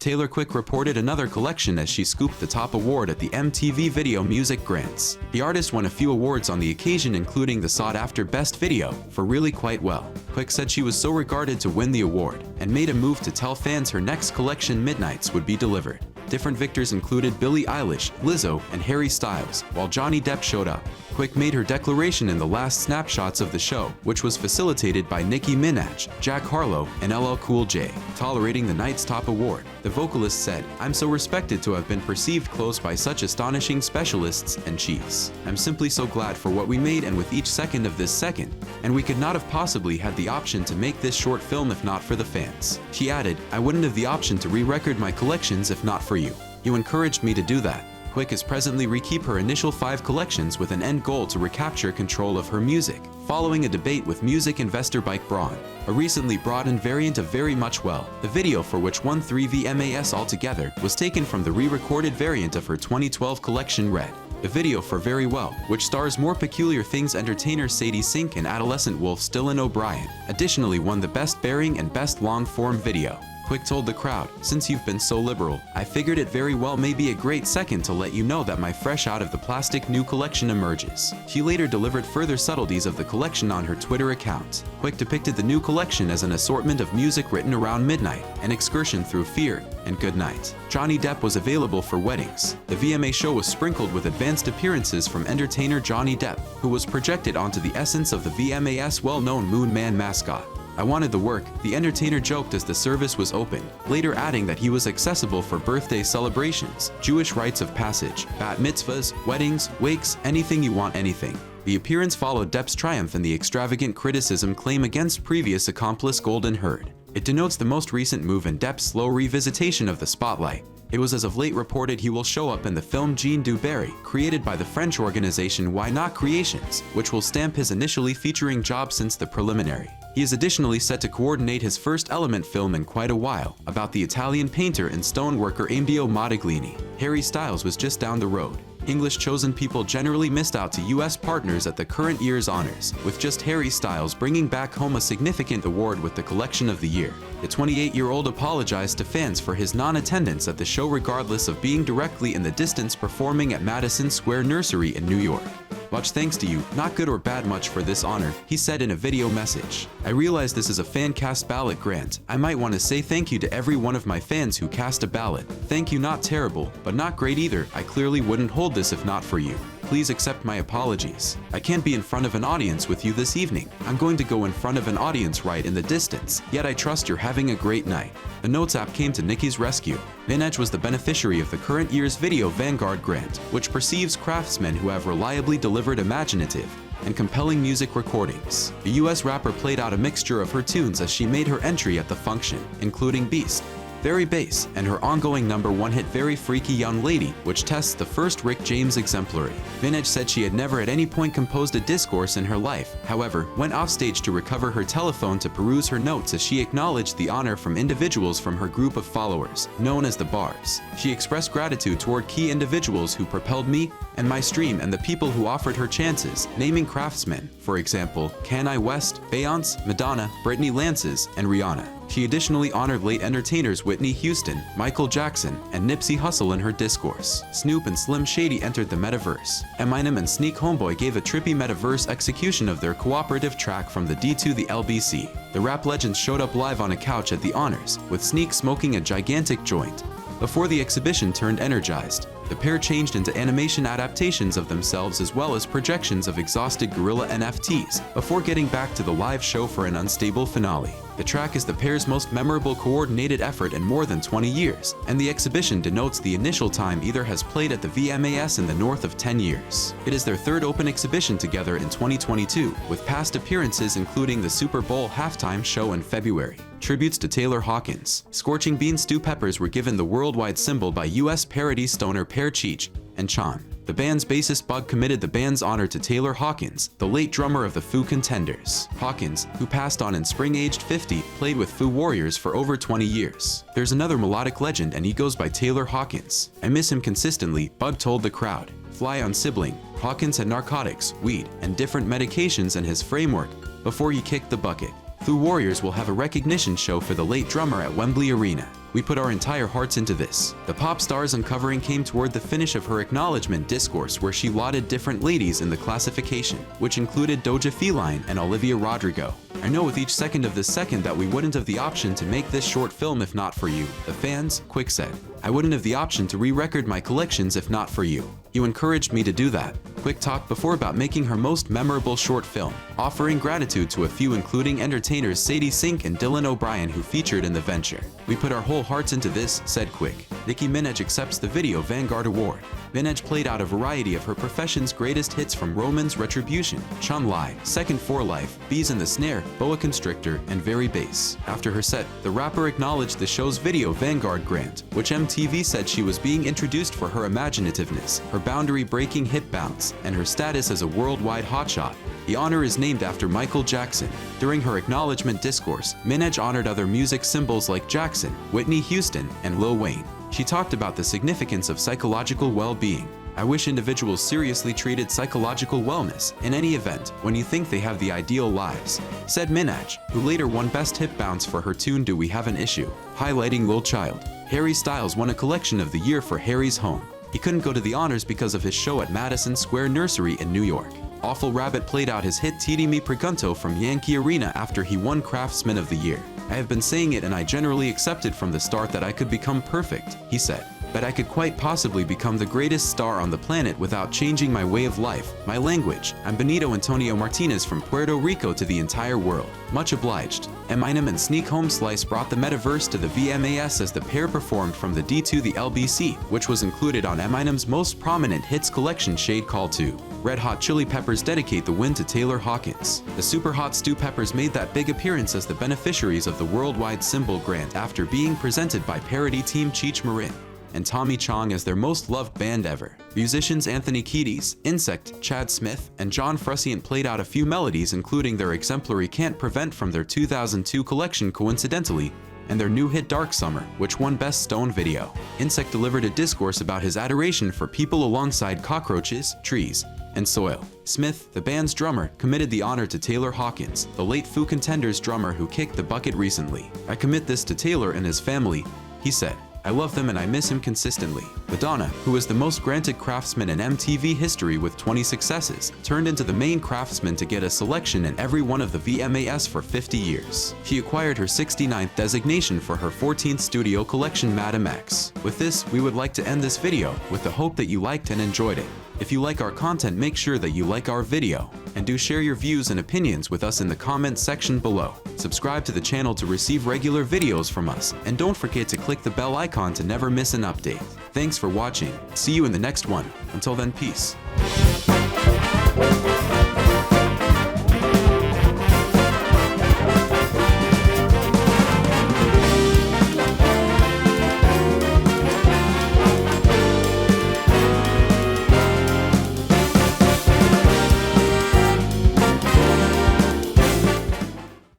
Taylor Quick reported another collection as she scooped the top award at the MTV Video Music Grants. The artist won a few awards on the occasion, including the sought-after Best Video for Really Quite Well. Quick said she was so regarded to win the award and made a move to tell fans her next collection, Midnights, would be delivered. Different victors included Billie Eilish, Lizzo, and Harry Styles, while Johnny Depp showed up. Quick made her declaration in the last snapshots of the show, which was facilitated by Nicki Minaj, Jack Harlow, and LL Cool J. Tolerating the night's top award, the vocalist said, "I'm so respected to have been perceived close by such astonishing specialists and chiefs. I'm simply so glad for what we made, and with each second of this second, and we could not have possibly had the option to make this short film if not for the fans." She added, "I wouldn't have the option to re-record my collections if not for you. You encouraged me to do that." Quick is presently rekeep her initial 5 collections with an end goal to recapture control of her music, following a debate with music investor Mike Braun. A recently brought-in variant of Very Much Well, the video for which won 3 VMAs altogether, was taken from the re-recorded variant of her 2012 collection Red. The video for Very Well, which stars More Peculiar Things entertainer Sadie Sink and adolescent wolf Dylan O'Brien, additionally won the Best Bearing and Best Long-Form Video. Quick told the crowd, "Since you've been so liberal, I figured it very well may be a great second to let you know that my fresh out of the plastic new collection emerges." She later delivered further subtleties of the collection on her Twitter account. Quick depicted the new collection as an assortment of music written around midnight, an excursion through fear and good night. Johnny Depp was available for weddings. The VMA show was sprinkled with advanced appearances from entertainer Johnny Depp, who was projected onto the essence of the VMAs' well-known Moon Man mascot. "I wanted the work," the entertainer joked as the service was open, later adding that he was accessible for birthday celebrations, Jewish rites of passage, bat mitzvahs, weddings, wakes, anything you want, anything. The appearance followed Depp's triumph in the extravagant criticism claim against previous accomplice Golden Herd. It denotes the most recent move in Depp's slow revisitation of the spotlight. It was as of late reported he will show up in the film Jean du Barry, created by the French organization Why Not Creations, which will stamp his initially featuring job since the preliminary. He is additionally set to coordinate his first Element film in quite a while, about the Italian painter and stoneworker Amedeo Modigliani. Harry Styles was just down the road. English chosen people generally missed out to US partners at the current year's honors, with just Harry Styles bringing back home a significant award with the Collection of the Year. The 28-year-old apologized to fans for his non-attendance at the show regardless of being directly in the distance performing at Madison Square Nursery in New York. "Much thanks to you, not good or bad much for this honor," he said in a video message. "I realize this is a fan cast ballot grant. I might want to say thank you to every one of my fans who cast a ballot. Thank you, not terrible, but not great either. I clearly wouldn't hold this if not for you. Please accept my apologies. I can't be in front of an audience with you this evening. I'm going to go in front of an audience right in the distance, yet I trust you're having a great night." The Notes app came to Nicki's rescue. Minaj was the beneficiary of the current year's Video Vanguard grant, which perceives craftsmen who have reliably delivered imaginative and compelling music recordings. The US rapper played out a mixture of her tunes as she made her entry at the function, including Beast, Very Bass, and her ongoing #1 hit Very Freaky Young Lady, which tests the first Rick James exemplary. Minaj said she had never at any point composed a discourse in her life, however, went offstage to recover her telephone to peruse her notes as she acknowledged the honor from individuals from her group of followers, known as the Bars. She expressed gratitude toward key individuals who propelled me and my stream and the people who offered her chances, naming craftsmen, for example, Kanye West, Beyonce, Madonna, Brittany Lances, and Rihanna. She additionally honored late entertainers Whitney Houston, Michael Jackson, and Nipsey Hussle in her discourse. Snoop and Slim Shady entered the metaverse. Eminem and Sneak Homeboy gave a trippy metaverse execution of their cooperative track From the D to the LBC. The rap legends showed up live on a couch at the honors, with Sneak smoking a gigantic joint. Before the exhibition turned energized, the pair changed into animation adaptations of themselves as well as projections of exhausted gorilla NFTs, before getting back to the live show for an unstable finale. The track is the pair's most memorable coordinated effort in more than 20 years, and the exhibition denotes the initial time either has played at the VMAs in the north of 10 years. It is their third open exhibition together in 2022, with past appearances including the Super Bowl halftime show in February. Tributes to Taylor Hawkins. Scorching Bean Stew Peppers were given the worldwide symbol by US parody stoner Pear Cheech and Chan. The band's bassist Bug committed the band's honor to Taylor Hawkins, the late drummer of the Foo Contenders. Hawkins, who passed on in spring aged 50, played with Foo Warriors for over 20 years. "There's another melodic legend and he goes by Taylor Hawkins. I miss him consistently," Bug told the crowd. Fly on Sibling. Hawkins had narcotics, weed, and different medications in his framework before he kicked the bucket. Foo Warriors will have a recognition show for the late drummer at Wembley Arena. We put our entire hearts into this. The pop star's uncovering came toward the finish of her acknowledgement discourse, where she lauded different ladies in the classification, which included Doja Feline and Olivia Rodrigo. I know with each second of this second that we wouldn't have the option to make this short film if not for you, the fans, Quick said. I wouldn't have the option to re-record my collections if not for you. You encouraged me to do that. Quick talked before about making her most memorable short film, offering gratitude to a few including entertainers Sadie Sink and Dylan O'Brien who featured in the venture. We put our whole hearts into this, said Quick. Nicki Minaj accepts the Video Vanguard Award. Minaj played out a variety of her profession's greatest hits from Roman's Retribution, Chun Li, Second for Life, Bees in the Snare, Boa Constrictor, and Very Bass. After her set, the rapper acknowledged the show's Video Vanguard grant, which MTV said she was being introduced for her imaginativeness, her boundary-breaking hip bounce, and her status as a worldwide hotshot. The honor is named after Michael Jackson. During her acknowledgement discourse, Minaj honored other music symbols like Jackson, Whitney Houston, and Lil Wayne. She talked about the significance of psychological well-being. I wish individuals seriously treated psychological wellness in any event when you think they have the ideal lives, said Minaj, who later won Best Hip Bounce for her tune Do We Have an Issue, highlighting Lil Child. Harry Styles won a Collection of the Year for Harry's Home. He couldn't go to the honors because of his show at Madison Square Nursery in New York. Awful Rabbit played out his hit Tiri Mi Pregunto from Yankee Arena after he won Craftsman of the Year. I have been saying it and I generally accepted from the start that I could become perfect, he said. But I could quite possibly become the greatest star on the planet without changing my way of life, my language. I'm Benito Antonio Martinez from Puerto Rico to the entire world. Much obliged. Eminem and Sneak Home Slice brought the metaverse to the VMAs as the pair performed from the D to the LBC, which was included on Eminem's most prominent hits collection Shade Call 2. Red Hot Chili Peppers dedicate the win to Taylor Hawkins. The Super Hot Stew Peppers made that big appearance as the beneficiaries of the Worldwide Symbol Grant after being presented by parody team Cheech Marin and Tommy Chong as their most loved band ever. Musicians Anthony Kiedis, Insect, Chad Smith, and John Frusciante played out a few melodies including their exemplary Can't Prevent from their 2002 collection Coincidentally, and their new hit Dark Summer, which won Best Stone Video. Insect delivered a discourse about his adoration for people alongside cockroaches, trees, and soil. Smith, the band's drummer, committed the honor to Taylor Hawkins, the late Foo Contenders drummer who kicked the bucket recently. I commit this to Taylor and his family, he said. I love them and I miss him consistently. Madonna, who is the most granted craftsman in MTV history with 20 successes, turned into the main craftsman to get a selection in every one of the VMAs for 50 years. She acquired her 69th designation for her 14th studio collection Madam X. With this, we would like to end this video with the hope that you liked and enjoyed it. If you like our content, make sure that you like our video, and do share your views and opinions with us in the comments section below. Subscribe to the channel to receive regular videos from us, and don't forget to click the bell icon to never miss an update. Thanks for watching. See you in the next one. Until then, peace.